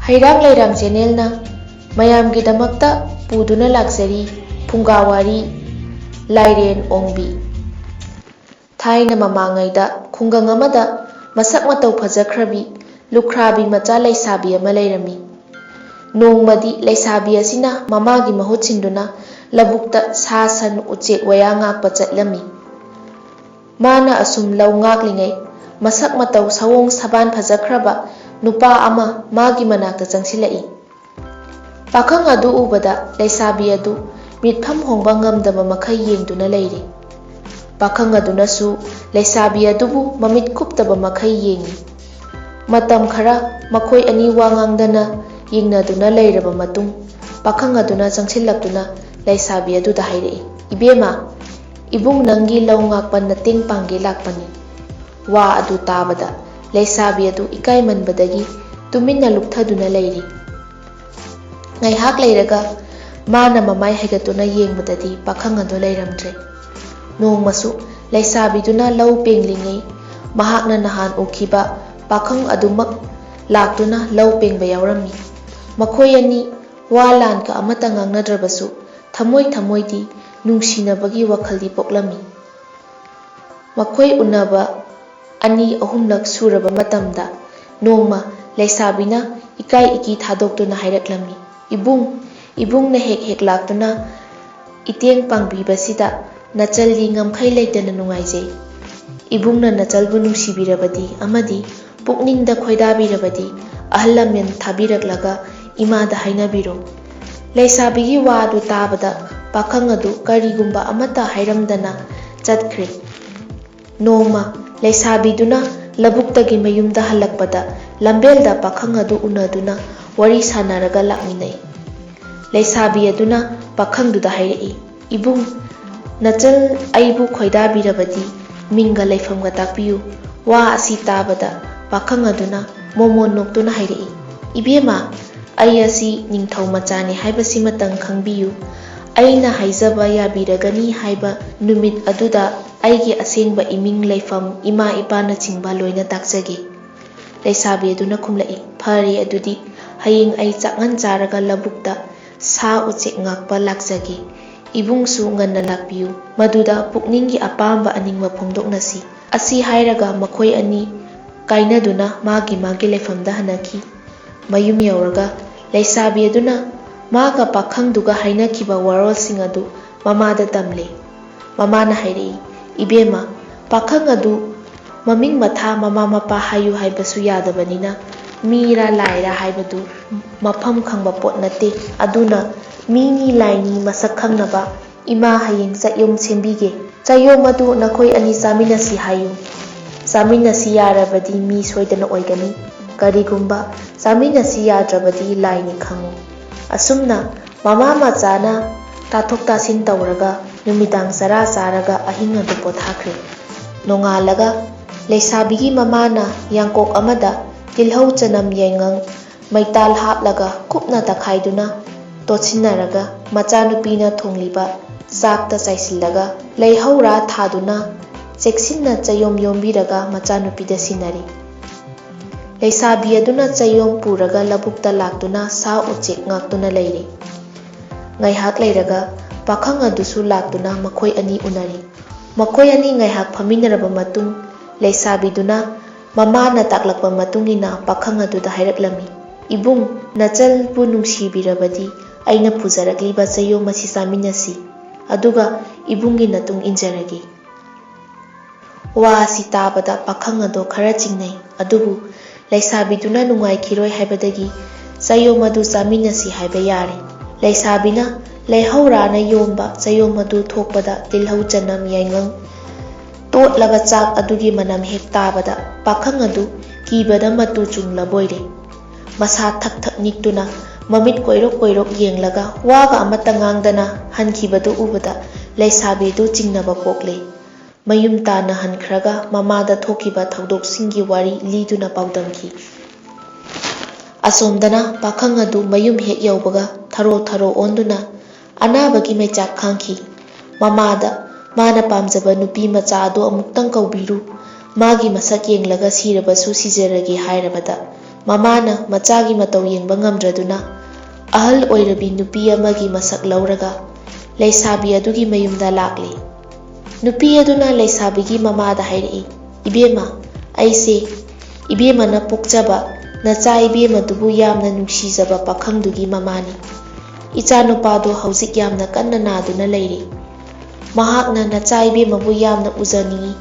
Heirang Leirang channel mayam gidamakta puduna laksari Phungga Wari Lairen Ongbi. Thaina mamangaida khungang amada masak matau fajakhrabi lukhrabi macha laisabi ama leirami. Nongmadi laisabi asina mamagi mahut sinduna labukta sa san uchek waya ngakpa chatlami. Mana asum lau ngaklingai masak matau sawong saban fajakhraba nupa ama magi manakta changsilai. Pakhang adu ubada laisabi adu mitpham hongba ngamdaba makhai yengduna leire. Pakhang adunasu laisabi adubu mamit kuptaba makhai yengi. Matam khara makhoi ani wa ngangdana yingnaduna leiraba matung pakhang aduna changsillaktuna laisabi aduda hairei. Ibema ibung nangi lau ngakpan nating pangge lakpani. Wa adu tabada laisabi adu ikai manbadagi tuminna lukthaduna leiri. Ngaihak leiraga mana mamai haigatuna yengbadadi pakhang adu leiramdre. Nongmasu laisabiduna lau penglingai mahakna nahan ukhiba pakhang adumak laktuna lau pengba yaurami. Makhoi ani walan ka amata ngangnadrabasu thamoi thamoidi nungsinabagi wakhaldi poklami. Makhoi unaba ani ahumlak suraba matamda nongma laisabina ikai iki thadokduna hairaklammi. Ibung na hek laktuna iteng pangbibasida nachaldi ngamkhai leitana nungaijai. Ibung na nachalbu nungsibirabadi amadi pukningda khoidabirabadi ahal lamen thabiraklaga imada hainabiro. Laisabigi wa adu tabada pakhang adu karigumba amata hairamdana chatkhre. Nongma laisabiduna labuktagi mayumda halakpada lambelda pakhang adu unaduna wari sanaraga lakminai. Laisabi aduna pakhangduda hairei. Ibung nachal aibu khoidabirabadi minga laifamga takpiyu. Wa asi tabada pakhang aduna momo noktuna hairei. Ibema ai asi ningthau machani haibasi matang khangbiyu. Aina haijaba yabiragani haiba numit aduda aigi asengba iming laifam ima ipana chingba loina takjage. Laisabi aduna khumlai. Phari adudi hayeng ai chakngan charaga labukta sa uchek ngakpa lakjage. Ibungsu nganna lakpiyu. Maduda pukninggi apamba aningma phongdoknasi. Asi hairaga makhoi ani kainaduna magi laifamda hanaki. Mayum yauraga laisabi aduna maga pakhangduga hainakiba warolsing adu mamada tamle. Mamana hairei. Ibema pakhang adu maming matha mama mapa hayu haibasu yadabanina Meera laira haibadu mafam khangba pot nate aduna mini laini masak khangnaba ima hayeng chayom sembige. Chayom adu nakhoi ani saminasi hayu. Saminasi yarabadi mi soidana oigani. Karigumba saminasi yadrabadi laini khangu. Asumna mama machana tathok tasin tawraga numidang sara saraga ahing adu pothakre. Nongalaga laisabigi mamana yangkok amada tilhau chanam yengang maital haplaga kupna takhaiduna tochinaraga machanupina thongliba sakta chaisillaga leihaura thaduna cheksinna chayom yombiraga machanupida sinari. Laisabi aduna chayom puraga labukta laktuna sa uchek ngaktuna leire. Ngaihak leiraga pakhang adusu laktuna makhoi ani unari. Makhoi ani ngaihak phaminaraba matung laisabiduna mamana taklakpa matungina pakhang aduda hairaklami. Ibung nachal bu nungsibirabadi aina pujarakliba chayom masi saminasi aduga ibungi natung injarage. Wa si tabada pakhang ado khara chingnai adubu laisabiduna nungaikiroi haibadagi chayom adu saminasi haiba yare. Laisabina leihaurana yomba chayom adu thokpada tilhau chanam yaingang totlaga chak adugi manam hek tabada pakhang adu kibada matu chungla boire. Masa thak niktuna mamit koirok yenglaga waga amata ngangdana hankibadu ubada laisabi du chingnaba pokle. Mayum tana hankhraga mamada thokiba thaudoksingi wari liduna paudamki. Asomdana pakhang adu mayum hek yaubaga tharo onduna anabagi mechak khangki. Mamada mana pamjaba nupi macha adu amuktang kaubiru magi masak yenglaga sirabasu sijarage hairabada mamana macagi matau yengba ngamdraduna ahal oirabi nupi amagi masak lauraga laisabi adugi mayumda lakli. Nupi aduna laisabigi mamada hairei, ibema aise ibema na pokjaba nacha ibema dubu yamna nungsijaba pakhangdugi mamani. Icha nupado hausik yamna kanna naduna leire. Mahakna nacha ibemabu yamna uzaningi.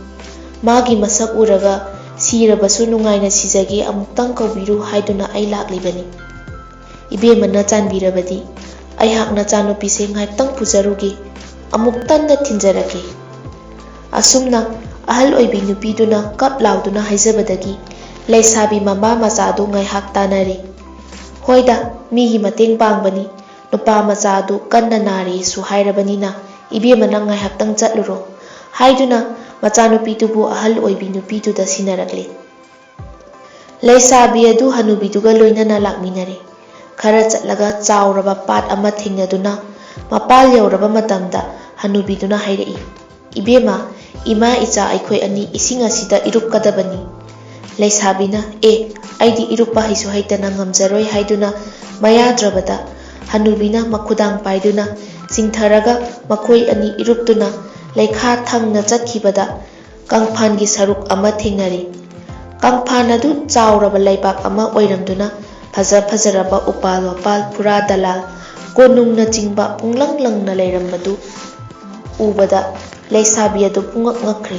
Magi masak uraga sirabasu nungaina sijage amuktang kaubiru haiduna ai laklibani. Ibema na chanbirabadi aihak nacha nupise ngaitang pujaruge amuktan na thinjarake. Asumna ahal oibi nupiduna kap lauduna haijabadagi laisabi mama machadu ngaihak tanare. Hoida migi mateng pangbani nupa machadu kanna nare su hairabanina ibema na ngaihak tang chatluro haiduna machanupidubu ahal oibi nupiduda sinarakle. Laisabi adu hanubiduga loinana lakminare. Khara chatlaga chauraba pat ama thingnaduna mapal yauraba matamda hanubiduna hairei. Ibema ima icha aikhoi ani ising asida irupkadabani. Laisabina aidi irupa haisu haitana ngamjaroi haiduna mayadrabada hanubina makhudang paiduna singtharaga makhoi ani iruptuna laikha thangna chatkibada kangphangi saruk ama thingnari. Kangphan adu chauraba laibak ama oiramduna fajaraba upal wapal pura dalal konungna chingba punglanglang na leirambadu ubada laisabi adu pungak ngakri.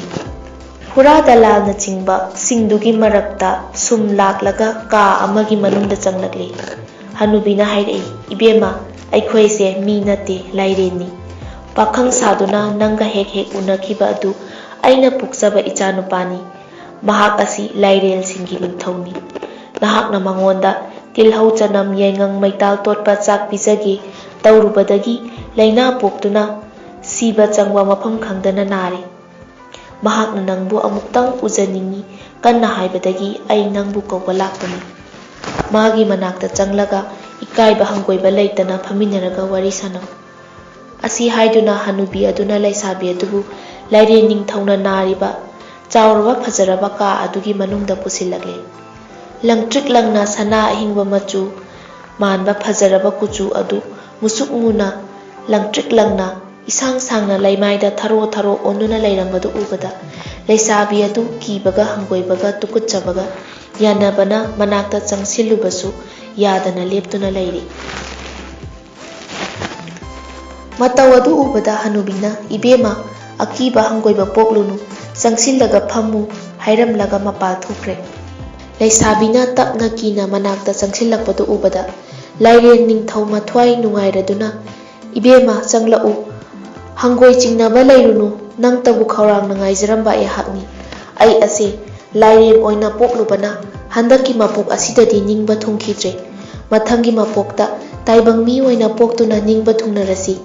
Pura dalal na chingba singdugi marakta sum laklaga ka amagi manungda changlakli. Hanubina hairei, ibema aikhoise mi nate laireni. Pakhang saduna nanga hek unakiba adu aina puksaba ichanupani. Mahak asi lairel singi ningthauni. Nahakna mangonda tilhau chanam yaingang maital totpa chak pizagi taurubadagi laina poktuna siba changwa mafam khangdana nare. Mahakna nangbu amuktang ujaningi kanna haibadagi ai nangbu kauba lakpani. Magi manakta changlaga ikaiba hangkoiba leitana phaminaraga wari sanam. Asi haiduna hanubi aduna laisabi adubu Lairen ningthauna nariba chauraba fajaraba ka adugi manungda pusilakle. Langtrik langna sana ahingba machu manba fajaraba kuchu adu musuk nguna langtrik langna isang sangna laimaida tharo onuna lairambadu ubada laisabi adu kibaga hanggoibaga tukutchabaga yanabana manakta changsilubasu yadana leptuna lairi. Matau adu ubada hanubina ibema akiba hanggoiba poklunu changsillaga phammu hairamlaga mapal thukre. Laisabina tapna kina manakta changsilakpadu ubada Lairen ningthau mathwai nungairaduna ibema changlau hangoi chingnaba lairunu nang tabu khawrang nangaijramba hakni ai ase Lairen oina poklubana handaki mapok asidadi ningba thungkhidre mathangi mapokta taibang mi oina poktuna ningba thungnarasi.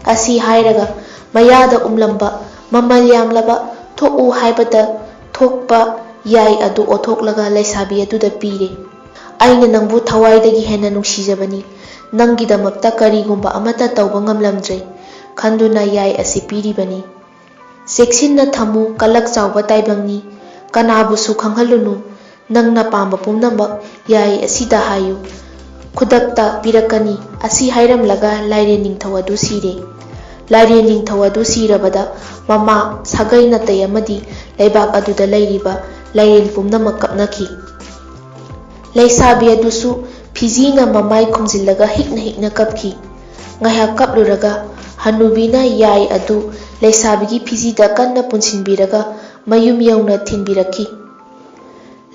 Asi hairaga mayada umlamba mamal yamlaba thoku haibada thokpa yai adu othoklaga laisabi aduda pire. Aina nangbu thawaidagi hena nungsijabani nangidamakta karigumba amata tauba ngamlamdre khanduna yai asi piribani. Seksinna thamu kalak chawba taibangni kanabusu khanghalunu nangna pamba pumnamak yai asida hayu khudakta pirakani asi hairamlaga Lairen ningthau adu sire. Lairen ningthau adu sirabada mama sagai natai amadi laibak aduda lairiba Lairen pumnamak kapnaki. Laisabi adusu fizina mamai khumjillaga hikna kapki. Ngaiha kapluraga hanubina yai adu laisabigi fizida kanna punsinbiraga mayum yauna thinbiraki.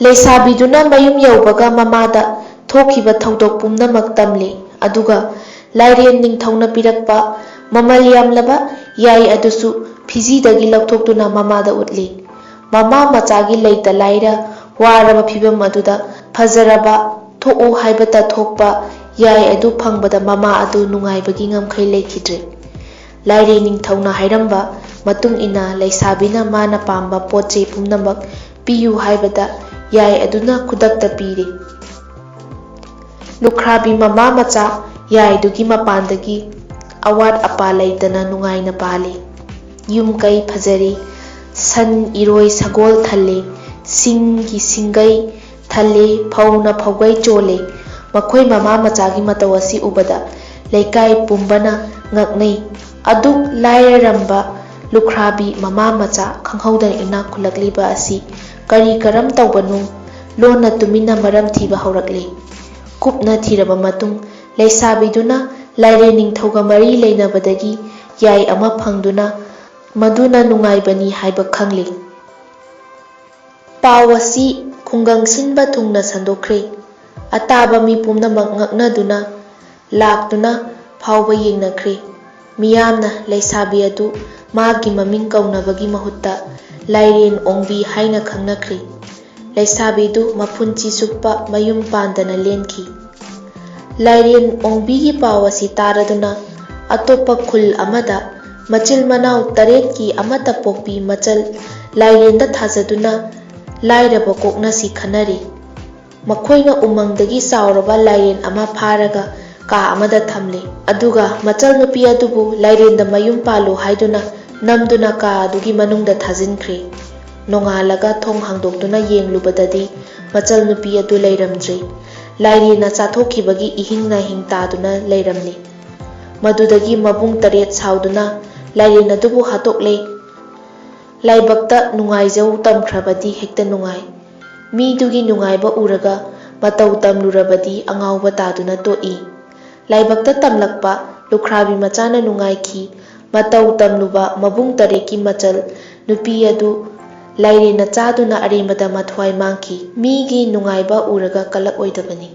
Laisabiduna mayum yaubaga mamada thokiba thaudok pumnamak tamle aduga Lairen ningthauna pirakpa mamal yamlaba yai adusu fizidagi laukthokduna mamada utli. Mama machagi leita laira waraba phibam aduda fajaraba tho'u haibata thokpa yai adu phangbada mama adu nungaibagi ngamkhai lekhidre. Lairen ningthauna hairamba matung ina laisabina mana pamba potche pumnamak piyu haibada yai aduna khudakta pire. Lukhrabi mama macha yai dugi mapandagi awat apa leitana nungaina pale. Yum kai phajari san iroi sagol thalle singgi singai ꯊꯜꯂꯦ ꯐꯧꯅ ꯐꯧꯒꯩ ꯆꯣꯜꯂꯦ ꯃꯈꯣꯏ ꯃꯃꯥ ꯃꯆꯥꯒꯤ ꯃꯇꯧ ꯑꯁꯤ ꯎꯕꯗ ꯂꯩꯀꯥꯏ ꯄꯨꯝꯕꯅ ꯉꯛꯅꯩ ꯑꯗꯨꯛ ꯂꯥꯏꯔꯔꯝꯕ ꯂꯨꯈ꯭ꯔꯥꯕꯤ ꯃꯃꯥ ꯃꯆꯥ ꯈꯪꯍꯧꯗꯅ ꯏꯅꯥꯛ ꯈꯨꯜꯂꯛꯂꯤꯕ ꯑꯁꯤ ꯀꯔꯤ ꯀꯔꯝ ꯇꯧꯕꯅꯣ ꯂꯣꯟꯅ ꯇꯨꯃꯤꯟꯅ ꯃꯔꯝ ꯊꯤꯕ ꯍꯧꯔꯛꯂꯦ ꯀꯨꯞꯅ ꯊꯤꯔꯕ ꯃꯇꯨꯡ ꯂꯩꯁꯥꯕꯤꯗꯨꯅ ꯂꯥꯏꯔꯦꯟ ꯅꯤꯡꯊꯧꯒ ꯃꯔꯤ ꯂꯩꯅꯕꯗꯒꯤ ꯌꯥꯏ ꯑꯃ ꯐꯪꯗꯨꯅ ꯃꯗꯨꯅ ꯅꯨꯡꯉꯥꯏꯕꯅꯤ ꯍꯥꯏꯕ ꯈꯪꯂꯦ꯫ ꯄꯥꯎ ꯑꯁꯤ ꯈꯨꯡꯒꯪ ꯁꯤꯟꯕ ꯊꯨꯡꯅ ꯁꯟꯗꯣꯛꯈ꯭ꯔꯦ꯫ ꯑꯇꯥꯕ ꯃꯤ ꯄꯨꯝꯅꯃꯛ ꯉꯛꯅꯗꯨꯅ ꯂꯥꯛꯇꯨꯅ ꯐꯥꯎꯕ ꯌꯦꯡꯅꯈ꯭ꯔꯦ꯫ ꯃꯤꯌꯥꯝꯅ ꯂꯩꯁꯥꯕꯤ ꯑꯗꯨ ꯃꯥꯒꯤ ꯃꯃꯤꯡ ꯀꯧꯅꯕꯒꯤ ꯃꯍꯨꯠꯇ ꯂꯥꯏꯔꯦꯟ ꯑꯣꯡꯕꯤ ꯍꯥꯏꯅ ꯈꯪꯅꯈ꯭ꯔꯦ꯫ ꯂꯩꯁꯥꯕꯤꯗꯨ ꯃꯄꯨꯟꯁꯤ ꯆꯨꯞꯄ ꯃꯌꯨꯝ ꯄꯥꯟꯗꯅ ꯂꯦꯟꯈꯤ꯫ ꯂꯥꯏꯔꯦꯟ ꯑꯣꯡꯕꯤꯒꯤ ꯄꯥꯎ ꯑꯁꯤ ꯇꯥꯔꯗꯨꯅ ꯑꯇꯣꯞꯄ ꯈꯨꯜ ꯑꯃꯗ ꯃꯆꯤꯜ ꯃꯅꯥꯎ 8ꯀꯤ ꯑꯃꯠꯇ ꯄꯣꯛꯄꯤ ꯃꯆꯜ ꯂꯥꯏꯔꯦꯟꯗ ꯊꯥꯖꯗꯨꯅ ꯂꯥꯏꯔꯕ ꯀꯣꯛꯅꯁꯤ ꯈꯟꯅꯔꯦ꯫ ꯃꯈꯣꯏꯅ ꯎꯃꯪꯗꯒꯤ ꯆꯥꯎꯔꯕ ꯂꯥꯏꯔꯦꯟ ꯑꯃ ꯐꯥꯔꯒ ꯀꯥ ꯑꯃꯗ ꯊꯝꯂꯦ ꯑꯗꯨꯒ ꯃꯆꯜ ꯅꯨꯄꯤ ꯑꯗꯨꯕు ꯂꯥꯏꯔꯦꯟꯗ ꯃꯌꯨꯝ ꯄꯥꯜꯂꯨ ꯍꯥꯏꯗꯨꯅ ꯅꯝꯗꯨꯅ ꯀꯥ ꯑꯗꯨꯒꯤ ꯃꯅꯨꯡꯗ ꯊꯥꯖꯤꯟꯈ꯭ꯔꯦ꯫ ꯅꯣꯡꯉꯥꯜꯂꯒ ꯊꯣꯡ ꯍꯥꯡꯗꯣꯛꯇꯨꯅ ꯌꯦꯡꯂꯨꯕꯗꯗꯤ ꯃꯆꯜ ꯅꯨꯄꯤ ꯑꯗꯨ ꯂꯩꯔꯝꯗ꯭ꯔꯦ꯫ ꯂꯥꯏꯔꯦꯟꯅ ꯆꯥꯊꯣꯛꯈꯤꯕꯒꯤꯏꯍꯤꯡ ꯅꯥꯍꯤꯡ ꯇꯥꯗꯨꯅ ꯂꯩꯔꯝꯂꯦ꯫ ꯃꯗꯨꯗꯒꯤ ꯃꯕꯨꯡ 8 ꯁꯥꯎꯗꯨꯅ ꯂꯥꯏꯔꯦꯟ ꯑꯗꯨꯕꯨ ꯍꯥꯠꯇꯣꯛꯂꯦ꯫ ꯂꯥꯏꯕꯛꯇ ꯅꯨꯡꯉꯥꯏꯖꯧ ꯇꯝꯈ꯭ꯔꯕꯗꯤ ꯍꯦꯛꯇ ꯅꯨꯡꯉꯥꯏ꯫ ꯃꯤꯗꯨꯒꯤ ꯅꯨꯡꯉꯥꯏꯕ ꯎꯔꯒ ꯃꯇꯧ ꯇꯝꯂꯨꯔꯕꯗꯤ ꯑꯉꯥꯎꯕ ꯇꯥꯗꯨꯅ ꯇꯣꯛꯏ꯫ ꯂꯥꯏꯕꯛꯇ ꯇꯝꯂꯛꯄ ꯂꯨꯈ꯭ꯔꯥꯕꯤ ꯃꯆꯥꯅ ꯅꯨꯡꯉꯥꯏꯈꯤ꯫ ꯃꯇꯧ ꯇꯝꯂꯨꯕ ꯃꯕꯨꯡ 8ꯀꯤ ꯃꯆꯜ ꯅꯨꯄꯤ ꯑꯗꯨ ꯂꯥꯏꯔꯦꯟꯅ ꯆꯥꯗꯨꯅ ꯑꯔꯦꯝꯕꯗ ꯃꯊ꯭ꯋꯥꯏ ꯃꯥꯡꯈꯤ꯫ ꯃꯤꯒꯤ ꯅꯨꯡꯉꯥꯏꯕ ꯎꯔꯒ ꯀꯜꯂꯛꯑꯣꯏꯗꯕꯅꯤ꯫